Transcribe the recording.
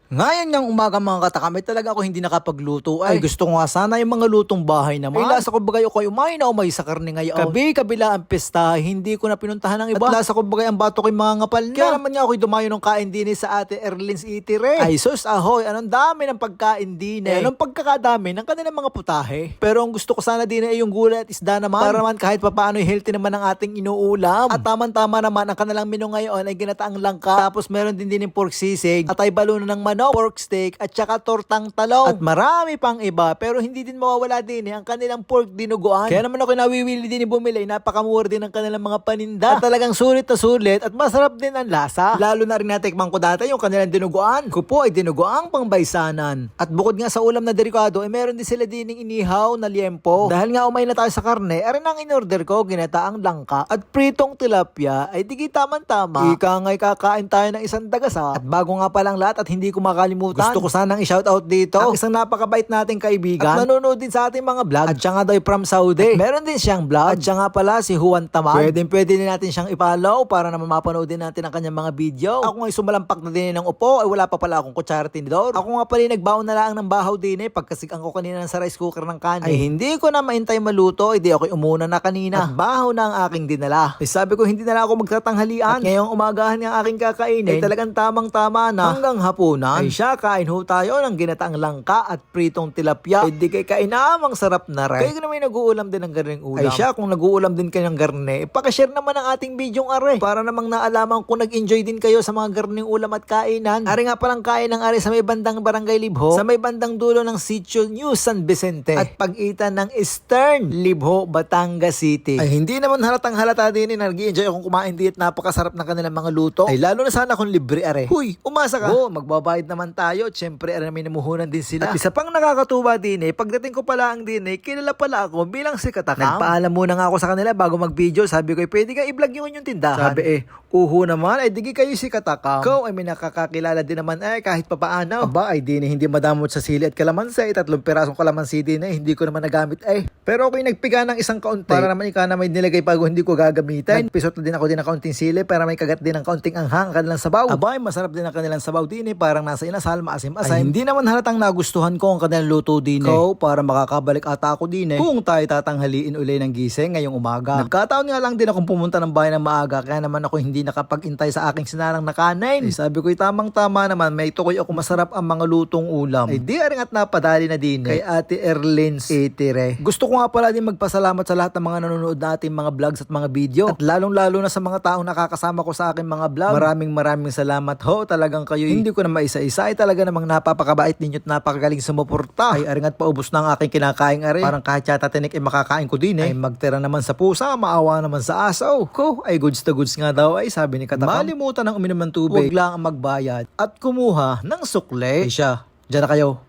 Ngayon ng umaga mga katakam, talaga ako hindi nakapagluto. Ay, gusto ko nga sana yung mga lutong bahay naman. Ay, lasa ko bagay ako umay na umay sa karne ngayon. Kabila ang pesta, hindi ko na pinuntahan ng iba. At lasa ko bagay ang bato ko'y mga ngapal na. Kaya naman nga ako'y dumayo ng kain din sa ate Erlin's Eatery. Ay, sus, ahoy, anong dami ng pagkain din eh. Anong pagkakadami ng kanilang mga putahe. Pero ang gusto ko sana din ay yung gulay at isda naman. Para naman kahit papaano healthy naman ang ating inuulam. At tamang-tama naman ang kanilang menu ngayon ay ginataang langka. Tapos meron din yung pork sisig at ay baluno ng manok, pork steak at saka tortang talong at marami pang iba, pero hindi din mawawala din ang kanilang pork dinuguan. Kaya naman ako nawiwili din bumili, napakamura din ang kanilang mga paninda at talagang sulit na sulit at masarap din ang lasa. Lalo na rin natikman ko dati yung kanilang dinuguan. Kupo ay dinuguang pangbaysanan. At bukod nga sa ulam na delikado ay meron din sila din inihaw na liempo. Dahil nga umay na tayo sa karne, arin ang in-order ko, ginataang langka at pritong tilapia ay digi tama-tama. Ika nga'y kakain tayo ng isang dagasa. At bago nga palang lahat at hindi ko makalimutan, gusto ko sanang i-shoutout dito ang isang napakabait nating kaibigan at nanonood din sa ating mga vlog at siya nga daw from Saudi. At meron din siyang vlog at siya nga pala si Juan Tamad. Pwede din natin siyang i-follow para naman mapanood din natin ang kanyang mga video. Ako nga'y sumalampak na din ng upo ay wala pa pala akong kutsara tinidor. Ako nga pala nagbaon na lang ng bahaw din pagkasigang ko kanina sa rice cooker ng kanin. Ay hindi ko na maintay maluto, hindi ako'y umuna na kanina. At bahaw na ang aking dinala. Ay sabi ko hindi na lang ako magtatanghalian. At ngayong umagahan ng aking kakainin ay talagang tamang-tama na hanggang hapunan. Ay siya, kain ho tayo ng ginataang langka at pritong tilapia. Ay di kay kainamang sarap na rin. Kaya naman nag-uulam din ng garneng ulam. Ay siya, kung nag-uulam din kayo ng garne, pakashare naman ang ating bidyong are. Para namang naalaman kung nag-enjoy din kayo sa mga garneng ulam at kainan. Are nga palang kain ng are sa may bandang Barangay Libho, sa may bandang dulo ng Sitio New San Vicente at pagitan ng Eastern Libho, Batangas City. Ay hindi naman halatang halata din nag-enjoy akong kumain di at napakasarap ng kanilang mga luto. Ay lalo na sana kung libre are. Huy, umasa ka. Oo, magbabayad naman tayo. Siyempre, may namuhunan din sila. At isa pang nakakatuwa din pagdating ko pala ang din kilala pala ako bilang si Katakam. Nagpaalam muna nga ako sa kanila bago mag-video. Sabi ko, pwede ka i-vlog yung tindahan. Sabi uho naman, ay digi kayo si Katakam. Ikaw ay may nakakakilala din naman kahit papaano. Aba, ay din hindi madamot sa sili at kalamansi. 3 pirasong kalamansi din hindi ko naman nagamit Pero ako'y nagpiga ng isang kaunti para naman ika na may nilagay bago hindi ko gagamitin. Nagpisot din ako din ng kaunting sili para may kagat din ng kaunting anghang ang kanilang sabaw. Aba, ay masarap din ang kanilang sabaw din parang nasa inasal, maasim-asim. Hindi naman halatang nagustuhan ko ang kanilang luto din para makakabalik ata ako din kung tayo tatanghaliin uli ng gising ngayong umaga. Nagkataon nga lang din akong pumunta ng bahay ng maaga kaya naman ako hindi nakapag-intay sa aking sinarang na kanin. Sabi ko tamang-tama naman may tukoy ako masarap ang mga lutong ulam. Ay di aring at napadali na din kay ate Erlin's Eatery. Gusto ko nga pala din magpasalamat sa lahat ng mga nanonood natin mga vlogs at mga video at lalong-lalo na sa mga taong nakakasama ko sa aking mga vlog. Maraming salamat ho. Talagang kayo hindi ko na maisa-isa ay talaga namang napapakabait ninyo at napakagaling sumuporta. Ay aring at paubos na ang aking kinakaing parang kahit yata tinik makakain ko din ay magtira naman sa pusa, maawa naman sa asaw ko. Ay goods to goods nga daw ay sabi ni Katakam. Malimutan ng uminom ng tubig, huwag lang ang magbayad at kumuha ng sukle. Ay siya, dyan na kayo.